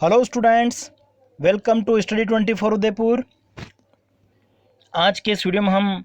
Hello students, welcome to study 24 Udaipur. आज के इस वीडियो में हम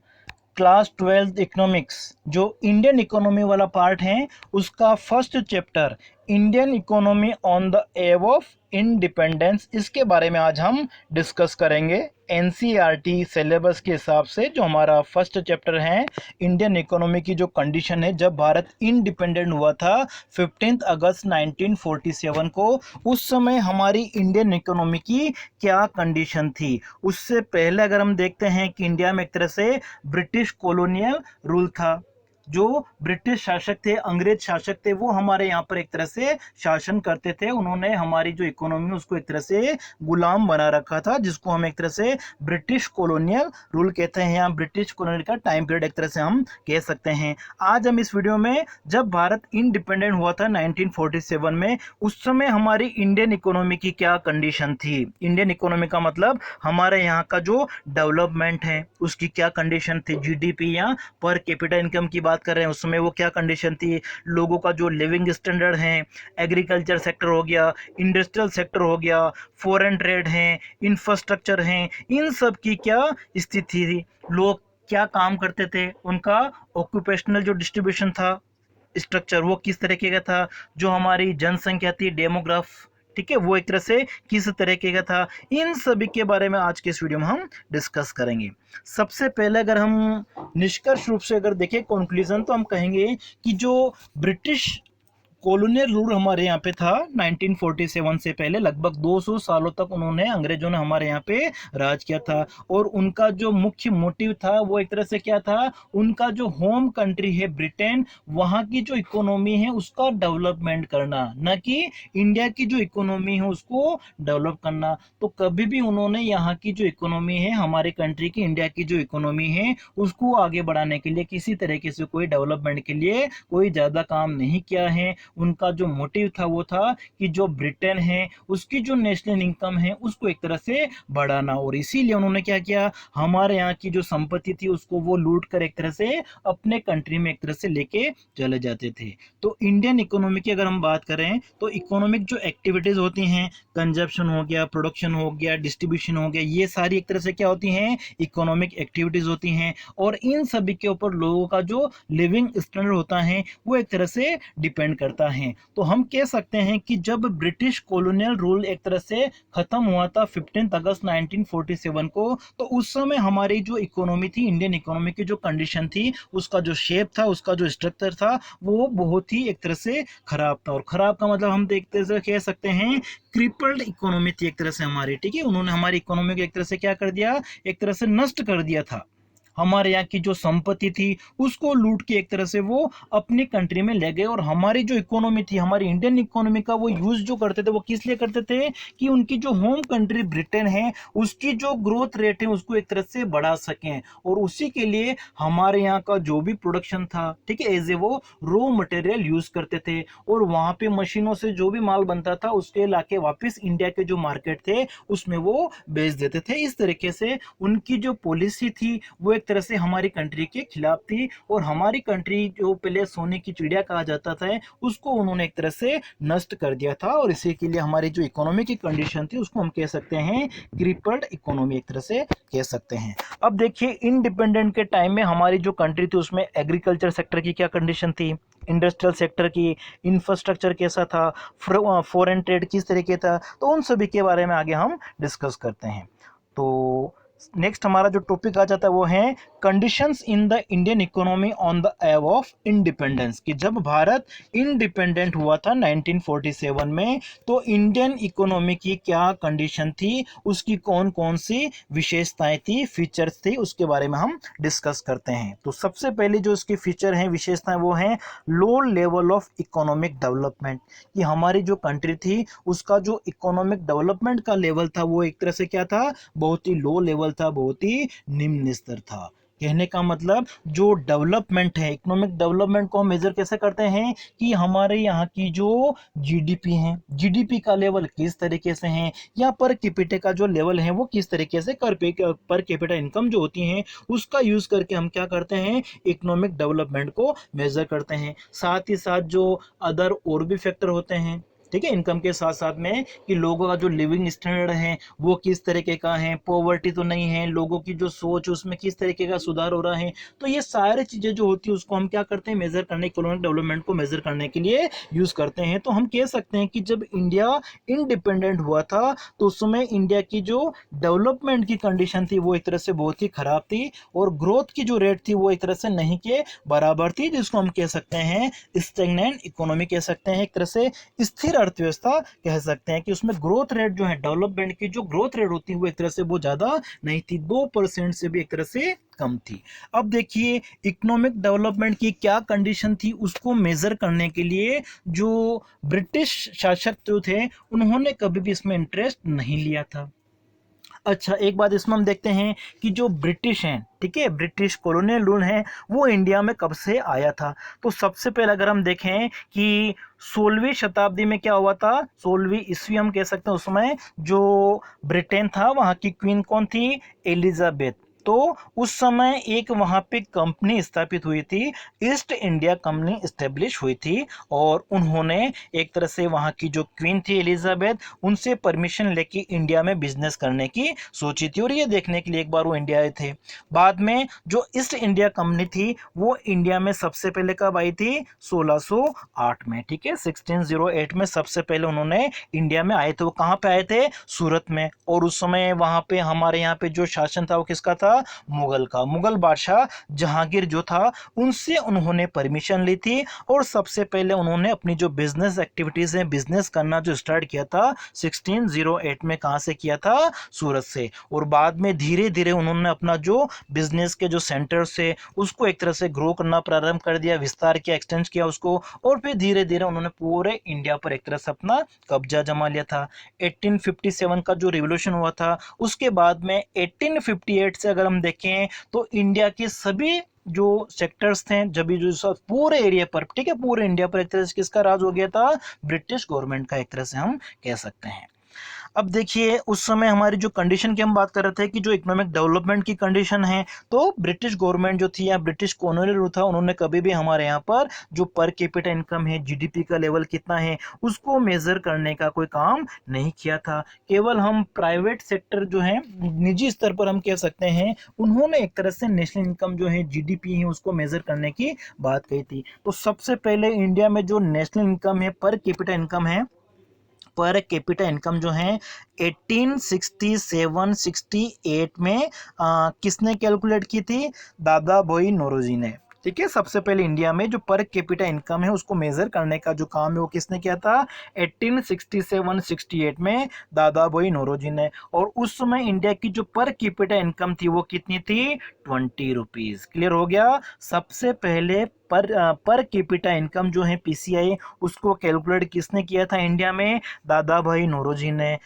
क्लास 12 इकोनॉमिक्स जो इंडियन इकोनॉमी वाला पार्ट है उसका first chapter Indian economy on the eve of independence, इसके बारे में आज हम डिस्कस करेंगे। एनसीईआरटी सिलेबस के हिसाब से जो हमारा फर्स्ट चैप्टर है इंडियन इकोनॉमी की जो कंडीशन है जब भारत इंडिपेंडेंट हुआ था 15 अगस्त 1947 को, उस समय हमारी इंडियन इकोनॉमी की क्या कंडीशन थी। उससे पहले अगर हम देखते हैं कि इंडिया में एक तरह से ब्रिटिश कॉलोनियल रूल था। जो ब्रिटिश शासक थे, अंग्रेज शासक थे, वो हमारे यहाँ पर एक तरह से शासन करते थे। उन्होंने हमारी जो इकोनॉमी उसको एक तरह से गुलाम बना रखा था, जिसको हम एक तरह से ब्रिटिश कॉलोनियल रूल कहते हैं, या ब्रिटिश कॉलोनी का टाइम पीरियड एक तरह से हम कह सकते हैं। आज हम इस वीडियो में जब भारत इंडिपेंडेंट हुआ था 1947 में, उस समय हमारी इंडियन इकोनॉमी की क्या कंडीशन थी। इंडियन इकोनॉमी का मतलब हमारे यहाँ का जो डेवलपमेंट है उसकी क्या कंडीशन थी। जीडीपी या पर कैपिटा इनकम की बात कर रहे हैं, उस समय वो क्या कंडीशन थी। लोगों का जो लिविंग स्टैंडर्ड है, एग्रीकल्चर सेक्टर हो गया, इंडस्ट्रियल सेक्टर हो गया, फॉरेन ट्रेड है, इंफ्रास्ट्रक्चर है, इन सब की क्या स्थिति थी। लोग क्या काम करते थे, उनका ऑक्यूपेशनल जो डिस्ट्रीब्यूशन था, स्ट्रक्चर वो किस तरीके का था। जो हमारी जनसंख्या थी, डेमोग्राफ, ठीक है, वो एक तरह से किस तरीके का था। इन सभी के बारे में आज के इस वीडियो में हम डिस्कस करेंगे। सबसे पहले अगर हम निष्कर्ष रूप से अगर देखें कंक्लूजन, तो हम कहेंगे कि जो ब्रिटिश कॉलोनियल रूल हमारे यहाँ पे था 1947 से पहले, लगभग 200 सालों तक उन्होंने, अंग्रेजों ने हमारे यहाँ पे राज किया था। और उनका जो मुख्य मोटिव था वो एक तरह से क्या था, उनका जो होम कंट्री है ब्रिटेन, वहाँ की जो इकोनॉमी है उसका डेवलपमेंट करना, न कि इंडिया की जो इकोनॉमी है उसको डेवलप करना। तो कभी भी उन्होंने यहाँ की जो इकोनॉमी है, हमारे कंट्री की, इंडिया की जो इकोनॉमी है उसको आगे बढ़ाने के लिए किसी तरीके से कोई डेवलपमेंट के लिए कोई ज़्यादा काम नहीं किया है। उनका जो मोटिव था वो था कि जो ब्रिटेन है उसकी जो नेशनल इनकम है उसको एक तरह से बढ़ाना, और इसीलिए उन्होंने क्या किया, हमारे यहाँ की जो संपत्ति थी उसको वो लूट कर एक तरह से अपने कंट्री में एक तरह से लेके चले जाते थे। तो इंडियन इकोनॉमी की अगर हम बात करें तो इकोनॉमिक जो एक्टिविटीज होती हैं, कंजप्शन हो गया, प्रोडक्शन हो गया, डिस्ट्रीब्यूशन हो गया, ये सारी एक तरह से क्या होती हैं, इकोनॉमिक एक्टिविटीज होती हैं। और इन सभी के ऊपर लोगों का जो लिविंग स्टैंडर्ड होता है वो एक तरह से डिपेंड करता है। तो हम कह सकते हैं कि जब ब्रिटिश कॉलोनियल रूल एक तरह से खत्म हुआ था 15 अगस्त 1947 को, तो उस समय हमारी जो इकोनॉमी थी, इंडियन इकोनॉमी की जो कंडीशन थी, उसका जो शेप था, उसका जो स्ट्रक्चर था, वो बहुत ही एक तरह से खराब था। और खराब का मतलब हम देखते से कह सकते हैं क्रिपल्ड इकोनॉमी थी एक तरह से हमारी, ठीक है। उन्होंने हमारी इकोनॉमी को एक तरह से क्या कर दिया, एक तरह से नष्ट कर दिया था। हमारे यहाँ की जो संपत्ति थी उसको लूट के एक तरह से वो अपनी कंट्री में ले गए। और हमारी जो इकोनॉमी थी, हमारी इंडियन इकोनॉमी का वो यूज जो करते थे वो किस लिए करते थे कि उनकी जो होम कंट्री ब्रिटेन है उसकी जो ग्रोथ रेट है उसको एक तरह से बढ़ा सकें। और उसी के लिए हमारे यहाँ का जो भी प्रोडक्शन था, ठीक है, एज ए वो रॉ मटेरियल यूज करते थे। और वहाँ पे मशीनों से जो भी माल बनता था उसके लाके वापस इंडिया के जो मार्केट थे उसमें वो बेच देते थे। इस तरीके से उनकी जो पॉलिसी थी वो एक तरह से हमारी कंट्री के खिलाफ थी। और हमारी कंट्री जो पहले सोने की चिड़िया कहा जाता था उसको उन्होंने एक तरह से नष्ट कर दिया था। और इसी के लिए हमारी जो इकोनॉमी की कंडीशन थी उसको हम कह सकते हैं क्रिपल्ड इकोनॉमी एक तरह से कह सकते हैं। अब देखिए इंडिपेंडेंट के टाइम में हमारी जो कंट्री थी उसमें एग्रीकल्चर सेक्टर की क्या कंडीशन थी, इंडस्ट्रियल सेक्टर की, इंफ्रास्ट्रक्चर कैसा था, फॉरेन ट्रेड किस तरीके था। तो उन सभी के बारे में आगे हम डिस्कस करते हैं। तो नेक्स्ट हमारा जो टॉपिक आ जाता है वो है conditions in the Indian economy on the eve of independence, कि जब भारत इंडिपेंडेंट हुआ था 1947 में तो इंडियन इकोनॉमी की क्या कंडीशन थी, उसकी कौन कौन सी विशेषताएं थी, फीचर्स थी, उसके बारे में हम डिस्कस करते हैं। तो सबसे पहले जो इसके फीचर हैं, विशेषताएं, वो हैं low level of economic development, कि हमारी जो कंट्री थी उसका जो इकोनॉमिक डेवलपमेंट का लेवल था वो एक तरह से क्या था, बहुत ही लो लेवल था, बहुत ही निम्न स्तर था। कहने का मतलब जो डेवलपमेंट है, इकोनॉमिक डेवलपमेंट को हम मेजर कैसे करते हैं कि हमारे यहाँ की जो जीडीपी है, जीडीपी का लेवल किस तरीके से है, या पर कैपिटा का जो लेवल है वो किस तरीके से, पर कैपिटा इनकम जो होती है उसका यूज करके हम क्या करते हैं, इकोनॉमिक डेवलपमेंट को मेजर करते हैं। साथ ही साथ जो अदर और भी फैक्टर होते हैं, ठीक है, इनकम के साथ साथ में कि लोगों का जो लिविंग स्टैंडर्ड है वो किस तरीके का है, पॉवर्टी तो नहीं है, लोगों की जो सोच उसमें किस तरीके का सुधार हो रहा है। तो ये सारी चीज़ें जो होती है उसको हम क्या करते हैं, मेजर करने, इकोनॉमिक डेवलपमेंट को मेजर करने के लिए यूज़ करते हैं। तो हम कह सकते हैं कि जब इंडिया इंडिपेंडेंट हुआ था तो उस समय इंडिया की जो डेवलपमेंट की कंडीशन थी वो एक तरह से बहुत ही खराब थी, और ग्रोथ की जो रेट थी वो एक तरह से नहीं के बराबर थी, जिसको हम कह सकते हैं स्टैग्नेंट इकोनॉमी कह सकते हैं, एक तरह से स्थिर अर्थव्यवस्था कह सकते हैं कि उसमें ग्रोथ रेट जो है, डेवलपमेंट की जो ग्रोथ रेट होती है वो एक तरह से बहुत ज़्यादा नहीं थी, 2% से भी एक तरह से कम थी। अब देखिए इकोनॉमिक डेवलपमेंट की क्या कंडीशन थी उसको मेजर करने के लिए जो ब्रिटिश शासक जो थे उन्होंने कभी भी इसमें इंटरेस्ट नहीं लिया था। अच्छा, एक बात इसमें हम देखते हैं कि जो ब्रिटिश हैं, ठीक है, ब्रिटिश कॉलोनियल रूल है वो इंडिया में कब से आया था। तो सबसे पहले अगर हम देखें कि 16वीं शताब्दी में क्या हुआ था, 16वीं ईस्वी हम कह सकते हैं, उसमें जो ब्रिटेन था वहाँ की क्वीन कौन थी, एलिजाबेथ। तो उस समय एक वहाँ पे कंपनी स्थापित हुई थी, ईस्ट इंडिया कंपनी इस्टेब्लिश हुई थी, और उन्होंने एक तरह से वहाँ की जो क्वीन थी एलिजाबेथ उनसे परमिशन लेके इंडिया में बिजनेस करने की सोची थी, और ये देखने के लिए एक बार वो इंडिया आए थे। बाद में जो ईस्ट इंडिया कंपनी थी वो इंडिया में सबसे पहले कब आई थी, 1608 में, ठीक है, 1608 में सबसे पहले उन्होंने इंडिया में आए थे। वो कहाँ पे आए थे, सूरत में, और उस समय वहाँ पे हमारे यहाँ पे जो शासन था वो किसका था, मुगल का। मुगल बादशाह जहांगीर जो था उनसे उन्होंने परमिशन ली थी, और सबसे पहले उन्होंने अपनी जो बिजनेस एक्टिविटीज है, बिजनेस करना जो स्टार्ट किया था 1608 में, कहाँ से किया था, सूरत से। और बाद में धीरे धीरे उन्होंने अपना जो बिजनेस के जो सेंटर्स है उसको एक तरह से ग्रो करना प्रारंभ कर दिया, विस्तार किया, एक्सटेंड किया उसको, और फिर धीरे धीरे उन्होंने पूरे इंडिया पर एक तरह से अपना कब्जा जमा लिया था। 1857 का जो रिवोल्यूशन हुआ था उसके बाद में 1858 से अगर हम देखें तो इंडिया के सभी जो सेक्टर्स थे, जब भी जो सब पूरे एरिया पर, ठीक है, पूरे इंडिया पर एक तरह से किसका राज हो गया था, ब्रिटिश गवर्नमेंट का, एक तरह से हम कह सकते हैं। अब देखिए उस समय हमारी जो कंडीशन की हम बात कर रहे थे कि जो इकोनॉमिक डेवलपमेंट की कंडीशन है, तो ब्रिटिश गवर्नमेंट जो थी या ब्रिटिश कॉलोनियल रूल था उन्होंने कभी भी हमारे यहाँ पर जो पर कैपिटा इनकम है, जीडीपी का लेवल कितना है उसको मेजर करने का कोई काम नहीं किया था। केवल हम प्राइवेट सेक्टर जो है, निजी स्तर पर हम कह सकते हैं, उन्होंने एक तरह से नेशनल इनकम जो है, जीडीपी है, उसको मेजर करने की बात कही थी। तो सबसे पहले इंडिया में जो नेशनल इनकम है, पर कैपिटा इनकम है, पर कैपिटा इनकम जो है 1867-68 में किसने कैलकुलेट की थी, दादा भाई नौरोजी ने, ठीक है। सबसे पहले इंडिया में जो पर कैपिटा इनकम है उसको मेजर करने का जो काम है वो किसने किया था, 1867-68 में दादा भाई नौरोजी ने। और उस समय इंडिया की जो पर कैपिटा इनकम थी वो कितनी थी, 20 रुपीज। क्लियर हो गया। सबसे पहले पर कैपिटा इनकम जो है पीसीआई उसको कैलकुलेट किसने किया था इंडिया में, दादा भाई नौरोजी ने।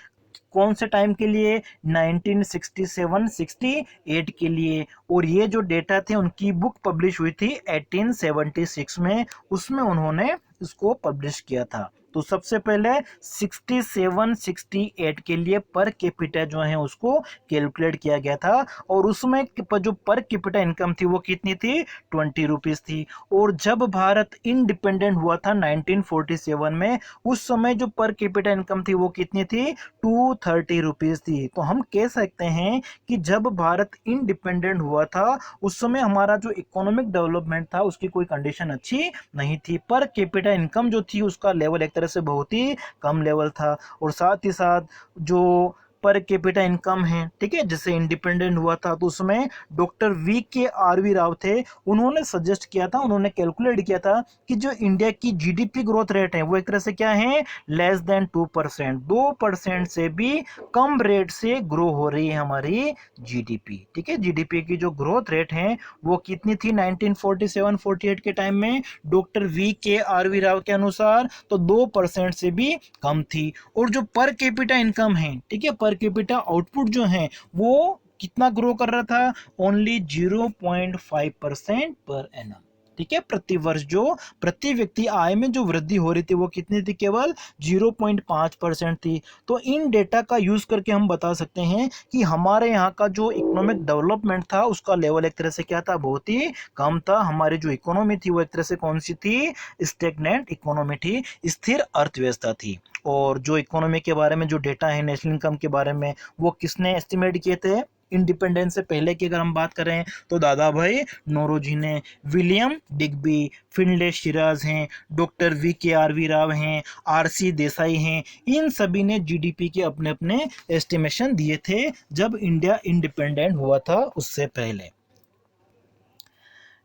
कौन से टाइम के लिए, 1967-68 के लिए। और ये जो डेटा थे उनकी बुक पब्लिश हुई थी 1876 में, उसमें उन्होंने इसको पब्लिश किया था। तो सबसे पहले 67-68 के लिए पर कैपिटा जो है उसको कैलकुलेट किया गया था, और उसमें जो पर कैपिटा इनकम थी वो कितनी थी, 20 रुपीज थी। और जब भारत इंडिपेंडेंट हुआ था 1947 में, उस समय जो पर कैपिटा इनकम थी वो कितनी थी, 230 रुपीज थी। तो हम कह सकते हैं कि जब भारत इंडिपेंडेंट हुआ था उस समय हमारा जो इकोनॉमिक डेवलपमेंट था उसकी कोई कंडीशन अच्छी नहीं थी, पर कैपिटा इनकम जो थी उसका लेवल एक तरह से बहुत ही कम लेवल था। और साथ ही साथ जो पर कैपिटा इनकम है, ठीक है, जैसे इंडिपेंडेंट हुआ था तो उसमें डॉक्टर VKRV राव थे, उन्होंने सजेस्ट किया था, उन्होंने कैलकुलेट किया था कि जो इंडिया की जीडीपी ग्रोथ रेट है वो एक तरह से क्या है, लेस देन 2%, 2% से भी कम रेट से ग्रो हो रही है हमारी जीडीपी, ठीक है। जीडीपी की जो ग्रोथ रेट है वो कितनी थी 1947-48 के टाइम में, डॉक्टर VKRV राव के अनुसार, तो 2% से भी कम थी। और जो पर कैपिटा इनकम है, ठीक है, पर कैपिटा आउटपुट जो है वो कितना ग्रो कर रहा था, ओनली 0.5% पर एनम, ठीक है। प्रति वर्ष जो प्रति व्यक्ति आय में जो वृद्धि हो रही थी वो कितनी थी, केवल 0.5% थी। तो इन डेटा का यूज करके हम बता सकते हैं कि हमारे यहाँ का जो इकोनॉमिक डेवलपमेंट था उसका लेवल एक तरह से क्या था, बहुत ही कम था। हमारी जो इकोनॉमी थी वो एक तरह से कौन सी थी, स्टेगनेंट इकोनॉमी थी, स्थिर अर्थव्यवस्था थी। और जो इकोनॉमी के बारे में जो डेटा है नेशनल इनकम के बारे में, वो किसने एस्टिमेट किए थे इंडिपेंडेंस से पहले की अगर हम बात करें तो दादा भाई नौरोजी ने। विलियम डिग्बी, फिनले शिराज हैं, डॉक्टर VKRV राव हैं, RC देसाई हैं, इन सभी ने जीडीपी के अपने अपने एस्टिमेशन दिए थे जब इंडिया इंडिपेंडेंट हुआ था उससे पहले।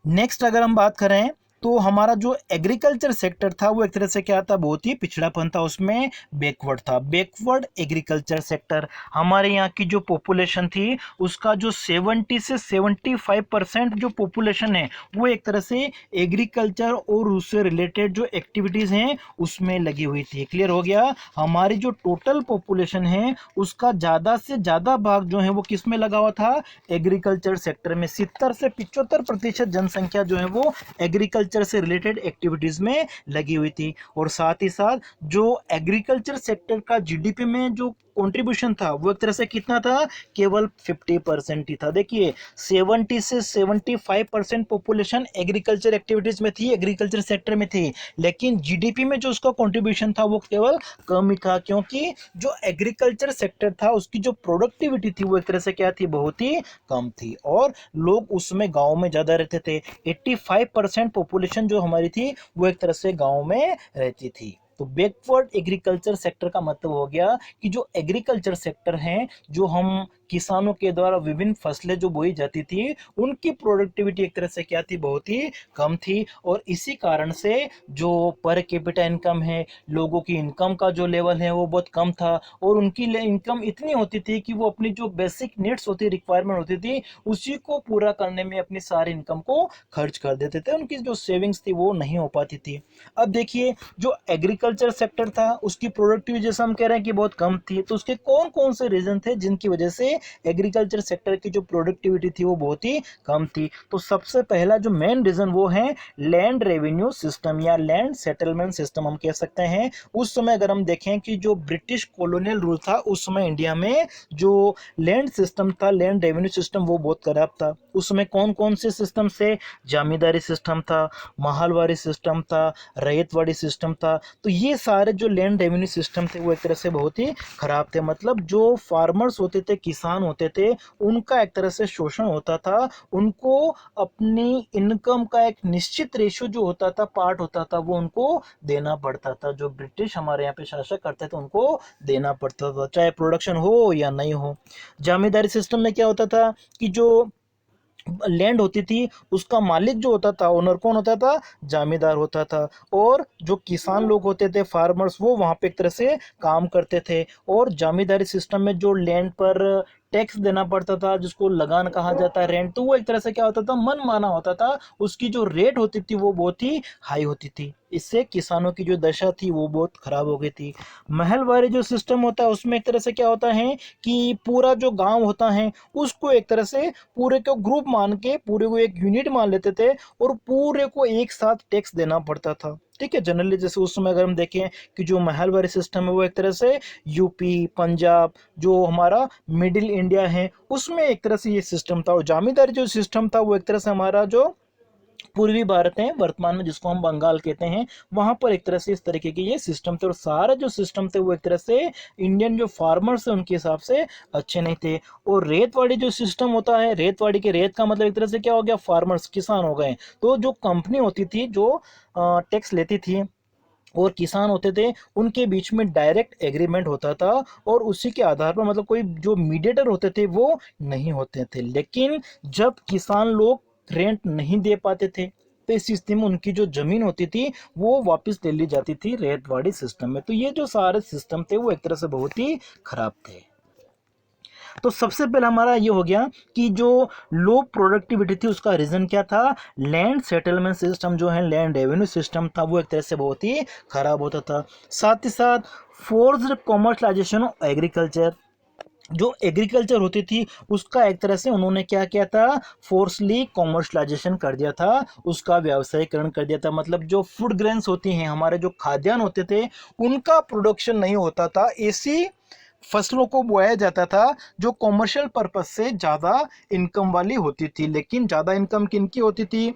नेक्स्ट अगर हम बात करें तो हमारा जो एग्रीकल्चर सेक्टर था वो एक तरह से क्या था, बहुत ही पिछड़ापन था उसमें, बैकवर्ड था। बैकवर्ड एग्रीकल्चर सेक्टर, हमारे यहाँ की जो पॉपुलेशन थी उसका जो 70 से 75% जो पॉपुलेशन है वो एक तरह से एग्रीकल्चर और उससे रिलेटेड जो एक्टिविटीज़ हैं उसमें लगी हुई थी। क्लियर हो गया। हमारी जो टोटल पॉपुलेशन है उसका ज़्यादा से ज़्यादा भाग जो है वो किस में लगा हुआ था, एग्रीकल्चर सेक्टर में। 70 से 75% जनसंख्या जो है वो एग्रीकल्चर से रिलेटेड एक्टिविटीज में लगी हुई थी। और साथ ही साथ जो एग्रीकल्चर सेक्टर का जीडीपी में जो कंट्रीब्यूशन था वो एक तरह से कितना था, केवल 50% ही था। देखिए 70 से 75% पॉपुलेशन एग्रीकल्चर एक्टिविटीज में थी, एग्रीकल्चर सेक्टर में थी, लेकिन जीडीपी में जो उसका कंट्रीब्यूशन था वो केवल कम ही था, क्योंकि जो एग्रीकल्चर सेक्टर था उसकी जो प्रोडक्टिविटी थी वो एक तरह से क्या थी, बहुत ही कम थी। और लोग उसमें गाँव में ज़्यादा रहते थे। 85% पॉपुलेशन जो हमारी थी वो एक तरह से गाँव में रहती थी। तो बैकवर्ड एग्रीकल्चर सेक्टर का मतलब हो गया कि जो एग्रीकल्चर सेक्टर है, जो हम किसानों के द्वारा विभिन्न फसलें जो बोई जाती थी उनकी प्रोडक्टिविटी एक तरह से क्या थी, बहुत ही कम थी। और इसी कारण से जो पर कैपिटा इनकम है, लोगों की इनकम का जो लेवल है वो बहुत कम था। और उनकी इनकम इतनी होती थी कि वो अपनी जो बेसिक नीड्स होती, रिक्वायरमेंट होती थी, उसी को पूरा करने में अपनी सारी इनकम को खर्च कर देते थे। उनकी जो सेविंग्स थी वो नहीं हो पाती थी। अब देखिए जो एग्रीकल्चर सेक्टर था उसकी प्रोडक्टिविटी जैसा हम कह रहे हैं कि बहुत कम थी, तो उसके कौन कौन से रीजन थे जिनकी वजह से एग्रीकल्चर सेक्टर की जो प्रोडक्टिविटी थी वो बहुत ही कम थी। तो सबसे पहला जो मेन रीजन वो है लैंड रेवेन्यू सिस्टम या लैंड सेटलमेंट सिस्टम हम कह सकते हैं। उस समय अगर हम देखें कि जो ब्रिटिश कॉलोनियल रूल था उस समय इंडिया में जो लैंड सिस्टम था, लैंड रेवेन्यू सिस्टम, वो बहुत खराब था। उस समय कौन कौन से सिस्टम से, जमींदारी सिस्टम था, महलवारी सिस्टम था, रैयतवाड़ी सिस्टम था। तो ये सारे जो लैंड रेवेन्यू सिस्टम थे वो एक तरह से बहुत ही खराब थे। मतलब जो फार्मर्स होते थे, किसान होते थे, उनका एक तरह से शोषण होता था। उनको अपनी इनकम का एक निश्चित रेशियो जो होता था, पार्ट होता था, वो उनको देना पड़ता था। जो ब्रिटिश हमारे यहाँ पे शासक करते थे उनको देना पड़ता था, चाहे प्रोडक्शन हो या नहीं हो। जमींदारी सिस्टम में क्या होता था कि जो लैंड होती थी उसका मालिक जो होता था, ओनर कौन होता था, जमींदार होता था। और जो किसान लोग होते थे, फार्मर्स, वो वहाँ पे एक तरह से काम करते थे। और जमींदारी सिस्टम में जो लैंड पर टैक्स देना पड़ता था, जिसको लगान कहा जाता है, रेंट, तो वो एक तरह से क्या होता था, मन माना होता था। उसकी जो रेट होती थी वो बहुत ही हाई होती थी। इससे किसानों की जो दशा थी वो बहुत खराब हो गई थी। महलवारी जो सिस्टम होता है उसमें एक तरह से क्या होता है कि पूरा जो गांव होता है उसको एक तरह से पूरे को ग्रुप मान के, पूरे को एक यूनिट मान लेते थे और पूरे को एक साथ टैक्स देना पड़ता था। ठीक है। जनरली जैसे उस समय अगर हम देखें कि जो महलवारी सिस्टम है वो एक तरह से यूपी, पंजाब, जो हमारा मिडिल इंडिया है उसमें एक तरह से ये सिस्टम था। और जमींदारी जो सिस्टम था वो एक तरह से हमारा जो पूर्वी भारत है वर्तमान में, जिसको हम बंगाल कहते हैं, वहां पर एक तरह से इस तरीके के ये सिस्टम थे। और सारे जो सिस्टम थे वो एक तरह से इंडियन जो फार्मर्स है उनके हिसाब से अच्छे नहीं थे। और रेतवाड़ी जो सिस्टम होता है, रेतवाड़ी के रेत का मतलब एक तरह से क्या हो गया, फार्मर्स, किसान हो गए। तो जो कंपनी होती थी जो टैक्स लेती थी और किसान होते थे, उनके बीच में डायरेक्ट एग्रीमेंट होता था और उसी के आधार पर, मतलब कोई जो मीडिएटर होते थे वो नहीं होते थे। लेकिन जब किसान लोग रेंट नहीं दे पाते थे तो इस स्थिति में उनकी जो जमीन होती थी वो वापस ले ली जाती थी रेतवाड़ी सिस्टम में। तो ये जो सारे सिस्टम थे वो एक तरह से बहुत ही खराब थे। तो सबसे पहले हमारा ये हो गया कि जो लो प्रोडक्टिविटी थी उसका रीजन क्या था, लैंड सेटलमेंट सिस्टम जो है, लैंड रेवेन्यू सिस्टम था, वो एक तरह से बहुत ही खराब होता था। साथ ही साथ फोर्स्ड कॉमर्शलाइजेशन ऑफ एग्रीकल्चर, जो एग्रीकल्चर होती थी उसका एक तरह से उन्होंने क्या किया था, फोर्सली कॉमर्शलाइजेशन कर दिया था, उसका व्यवसायीकरण कर दिया था। मतलब जो फूड ग्रेन्स होती हैं, हमारे जो खाद्यान्न होते थे, उनका प्रोडक्शन नहीं होता था, ऐसी फसलों को बोया जाता था जो कॉमर्शियल पर्पस से ज़्यादा इनकम वाली होती थी। लेकिन ज़्यादा इनकम किनकी होती थी,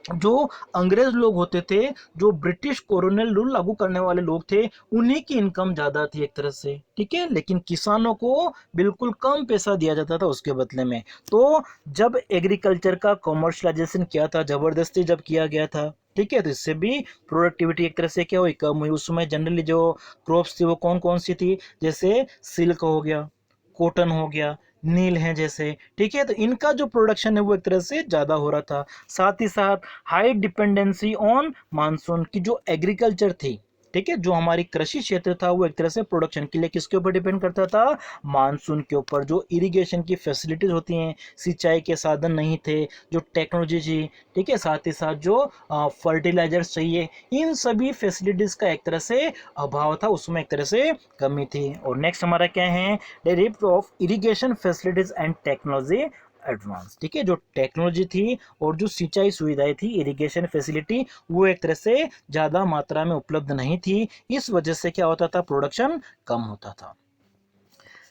जो अंग्रेज लोग होते थे, जो ब्रिटिश कॉलोनियल रूल लागू करने वाले लोग थे, उन्हीं की इनकम ज्यादा थी एक तरह से, ठीक है। लेकिन किसानों को बिल्कुल कम पैसा दिया जाता था उसके बदले में। तो जब एग्रीकल्चर का कॉमर्शलाइजेशन किया था, जबरदस्ती जब किया गया था, ठीक है, तो इससे भी प्रोडक्टिविटी एक तरह से क्या हुई, कम हुई। उस समय जनरली जो क्रॉप्स थी वो कौन कौन सी थी, जैसे सिल्क हो गया, कॉटन हो गया, नील है जैसे, ठीक है। तो इनका जो प्रोडक्शन है वो एक तरह से ज़्यादा हो रहा था। साथ ही साथ हाई डिपेंडेंसी ऑन मानसून की जो एग्रीकल्चर थी, ठीक है, जो हमारी कृषि क्षेत्र था, वो एक तरह से प्रोडक्शन के लिए किसके ऊपर डिपेंड करता था, मानसून के ऊपर। जो इरिगेशन की फैसिलिटीज होती हैं, सिंचाई के साधन नहीं थे, जो टेक्नोलॉजी थी, ठीक है, साथ ही साथ जो फर्टिलाइजर्स चाहिए, इन सभी फैसिलिटीज का एक तरह से अभाव था, उसमें एक तरह से कमी थी। और नेक्स्ट हमारा क्या है, derivative of irrigation facilities and technology advance, ठीक है। जो टेक्नोलॉजी थी और जो सिंचाई सुविधाएं थी, इरिगेशन फैसिलिटी, वो एक तरह से ज़्यादा मात्रा में उपलब्ध नहीं थी। इस वजह से क्या होता था, प्रोडक्शन कम होता था।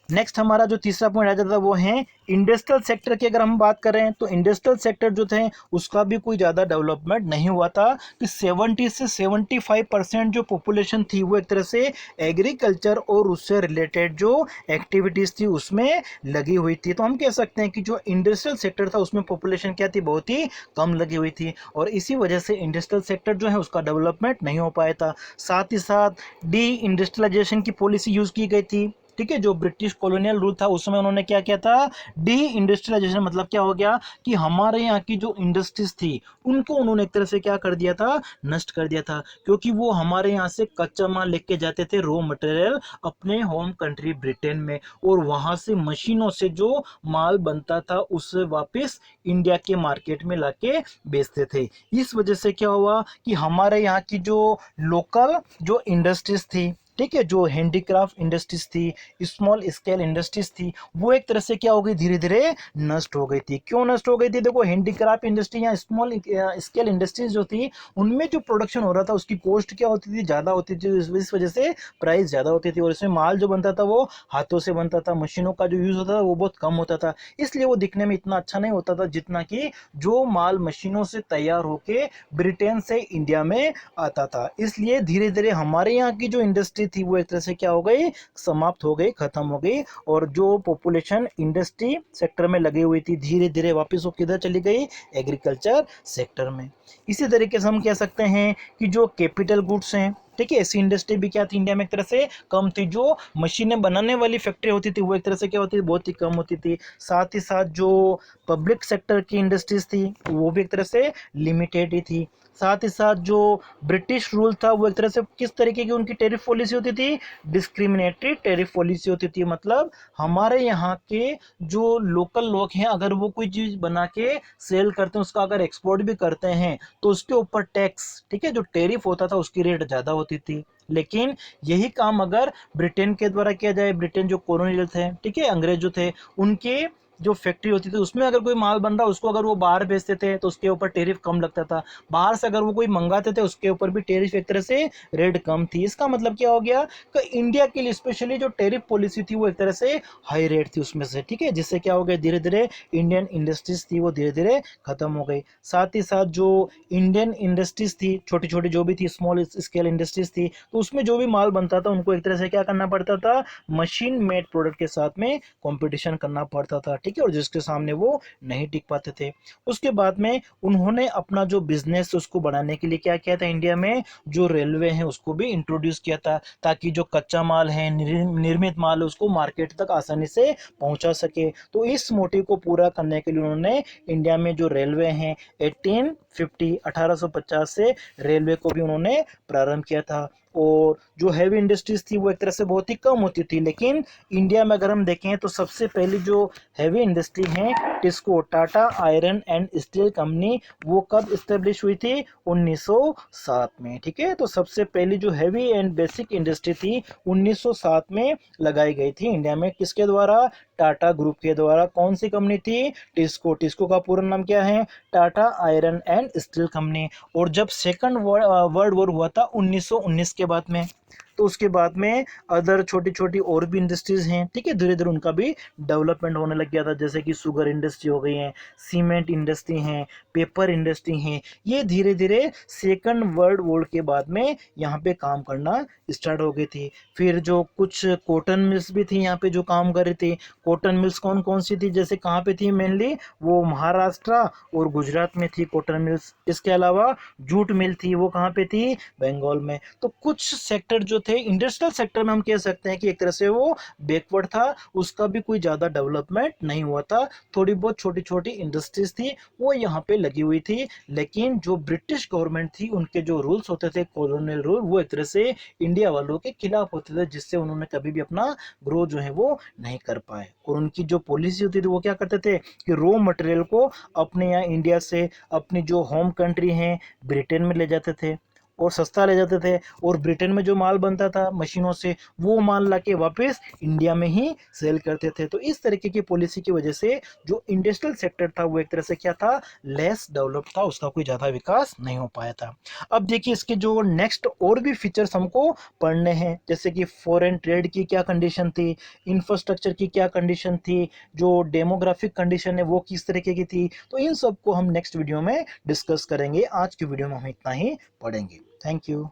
नेक्स्ट हमारा जो तीसरा पॉइंट आ जाता था वो है इंडस्ट्रियल सेक्टर की। अगर हम बात करें तो इंडस्ट्रियल सेक्टर जो थे उसका भी कोई ज़्यादा डेवलपमेंट नहीं हुआ था, कि 70 से 75% जो पॉपुलेशन थी वो एक तरह से एग्रीकल्चर और उससे रिलेटेड जो एक्टिविटीज़ थी उसमें लगी हुई थी। तो हम कह सकते हैं कि जो इंडस्ट्रियल सेक्टर था उसमें पॉपुलेशन क्या थी, बहुत ही कम लगी हुई थी, और इसी वजह से इंडस्ट्रियल सेक्टर जो है उसका डेवलपमेंट नहीं हो पाया था। साथ ही साथ डी इंडस्ट्रियलाइजेशन की पॉलिसी यूज़ की गई थी, ठीक है। जो ब्रिटिश कॉलोनियल रूल था उसमें उन्होंने क्या किया था, डी इंडस्ट्रियलाइजेशन। मतलब क्या हो गया कि हमारे यहाँ की जो इंडस्ट्रीज थी उनको उन्होंने एक तरह से क्या कर दिया था, नष्ट कर दिया था, क्योंकि वो हमारे यहाँ से कच्चा माल लेके जाते थे, रॉ मटेरियल, अपने होम कंट्री ब्रिटेन में, और वहां से मशीनों से जो माल बनता था उसे वापस इंडिया के मार्केट में लाके बेचते थे। इस वजह से क्या हुआ कि हमारे यहाँ की जो लोकल जो इंडस्ट्रीज थी, ठीक है, जो हैंडीक्राफ्ट इंडस्ट्रीज थी, स्मॉल स्केल इंडस्ट्रीज थी, वो एक तरह से क्या हो गई, धीरे धीरे नष्ट हो गई थी। क्यों नष्ट हो गई थी, देखो हैंडीक्राफ्ट इंडस्ट्री या स्मॉल स्केल इंडस्ट्रीज जो थी उनमें जो प्रोडक्शन हो रहा था उसकी कॉस्ट क्या होती थी, ज़्यादा होती थी, इस वजह से प्राइस ज़्यादा होती थी, और इसमें माल जो बनता था वो हाथों से बनता था, मशीनों का जो यूज़ होता था वो बहुत कम होता था, इसलिए वो दिखने में इतना अच्छा नहीं होता था जितना कि जो माल मशीनों से तैयार होके ब्रिटेन से इंडिया में आता था। इसलिए धीरे धीरे हमारे यहाँ की जो इंडस्ट्री थी वो एक तरह से क्या हो गई, समाप्त हो गई, खत्म हो गई, और जो पॉपुलेशन इंडस्ट्री सेक्टर में लगी हुई थी धीरे धीरे वापस वो किधर चली गई, एग्रीकल्चर सेक्टर में। इसी तरीके से हम कह सकते हैं कि जो कैपिटल गुड्स हैं, ठीक है, ऐसी इंडस्ट्री भी क्या थी इंडिया में एक तरह से कम थी। जो मशीनें बनाने वाली फैक्ट्री होती थी वो एक तरह से क्या होती थी, बहुत ही कम होती थी। साथ ही साथ जो पब्लिक सेक्टर की इंडस्ट्रीज थी वो भी एक तरह से लिमिटेड ही थी। साथ ही साथ जो ब्रिटिश रूल था वो एक तरह से किस तरीके की उनकी टैरिफ पॉलिसी होती थी, डिस्क्रिमिनेटरी टैरिफ पॉलिसी होती थी। मतलब हमारे यहाँ के जो लोकल लोग हैं अगर वो कोई चीज़ बना के सेल करते हैं, उसका अगर एक्सपोर्ट भी करते हैं तो उसके ऊपर टैक्स, ठीक है, जो टैरिफ होता था उसकी रेट ज़्यादा होती थी। लेकिन यही काम अगर ब्रिटेन के द्वारा किया जाए, ब्रिटेन जो कॉलोनियल थे, ठीक है, अंग्रेज जो थे, उनके जो फैक्ट्री होती थी उसमें अगर कोई माल बन रहा उसको अगर वो बाहर भेजते थे तो उसके ऊपर टैरिफ कम लगता था। बाहर से अगर वो कोई मंगाते थे उसके ऊपर भी टैरिफ एक तरह से रेट कम थी। इसका मतलब क्या हो गया कि इंडिया के लिए स्पेशली जो टैरिफ पॉलिसी थी वो एक तरह से हाई रेट थी उसमें से, ठीक है, जिससे क्या हो गया, धीरे धीरे इंडियन इंडस्ट्रीज थी वो धीरे धीरे खत्म हो गई। साथ ही साथ जो इंडियन इंडस्ट्रीज थी, छोटी छोटी जो भी थी, स्मॉल स्केल इंडस्ट्रीज थी, तो उसमें जो भी माल बनता था उनको एक तरह से क्या करना पड़ता था, मशीन मेड प्रोडक्ट के साथ में कंपटीशन करना पड़ता था, ठीक है, और जिसके सामने वो नहीं टिक पाते थे। उसके बाद में उन्होंने अपना जो बिजनेस उसको बढ़ाने के लिए क्या किया था, इंडिया में जो रेलवे है उसको भी इंट्रोड्यूस किया था, ताकि जो कच्चा माल है, निर्मित माल है, उसको मार्केट तक आसानी से पहुंचा सके। तो इस मोटिव को पूरा करने के लिए उन्होंने इंडिया में जो रेलवे हैं 1850 से रेलवे को भी उन्होंने प्रारंभ किया था। और जो हैवी इंडस्ट्रीज थी वो एक तरह से बहुत ही कम होती थी। लेकिन इंडिया में अगर हम देखें तो सबसे पहली जो हैवी इंडस्ट्री है TISCO Tata iron and steel company वो कब इस्टेब्लिश हुई थी? 1907 में। ठीक है, तो सबसे पहली जो हैवी एंड बेसिक इंडस्ट्री थी 1907 में लगाई गई थी इंडिया में। किसके द्वारा? टाटा ग्रुप के द्वारा। कौन सी कंपनी थी? टिस्को। टिस्को का पूरा नाम क्या है? Tata iron and steel company. और जब सेकंड वर्ल्ड वॉर हुआ था 1919 के बाद में, तो उसके बाद में अदर छोटी छोटी और भी इंडस्ट्रीज हैं। ठीक है, धीरे धीरे उनका भी डेवलपमेंट होने लग गया था, जैसे कि शुगर इंडस्ट्री हो गई है, सीमेंट इंडस्ट्री है, पेपर इंडस्ट्री है। ये धीरे धीरे सेकंड वर्ल्ड वॉर के बाद में यहाँ पे काम करना स्टार्ट हो गई थी। फिर जो कुछ कॉटन मिल्स भी थी यहाँ पे जो काम कर रही थी। कॉटन मिल्स कौन कौन सी थी? जैसे कहाँ पे थी मेनली? वो महाराष्ट्र और गुजरात में थी कॉटन मिल्स। इसके अलावा जूट मिल थी, वो कहाँ पे थी? बंगाल में। तो कुछ सेक्टर जो थे इंडस्ट्रियल सेक्टर में हम कह सकते हैं कि एक तरह से वो बैकवर्ड था, उसका भी कोई ज़्यादा डेवलपमेंट नहीं हुआ था। थोड़ी बहुत छोटी छोटी इंडस्ट्रीज थी वो यहाँ पे लगी हुई थी। लेकिन जो ब्रिटिश गवर्नमेंट थी उनके जो रूल्स होते थे कॉलोनियल रूल, वो एक तरह से इंडिया वालों के खिलाफ होते थे, जिससे उन्होंने कभी भी अपना ग्रो जो है वो नहीं कर पाए। और उनकी जो पॉलिसी होती थी वो क्या करते थे कि रॉ मटेरियल को अपने यहाँ इंडिया से अपनी जो होम कंट्री है ब्रिटेन में ले जाते थे और सस्ता ले जाते थे। और ब्रिटेन में जो माल बनता था मशीनों से, वो माल लाके वापस इंडिया में ही सेल करते थे। तो इस तरीके की पॉलिसी की वजह से जो इंडस्ट्रियल सेक्टर था वो एक तरह से क्या था? लेस डेवलप था, उसका कोई ज़्यादा विकास नहीं हो पाया था। अब देखिए इसके जो नेक्स्ट और भी फीचर्स हमको पढ़ने हैं, जैसे कि फॉरेन ट्रेड की क्या कंडीशन थी, इंफ्रास्ट्रक्चर की क्या कंडीशन थी, जो डेमोग्राफिक कंडीशन है वो किस तरीके की थी। तो इन सब को हम नेक्स्ट वीडियो में डिस्कस करेंगे। आज की वीडियो में हम इतना ही पढ़ेंगे। Thank you.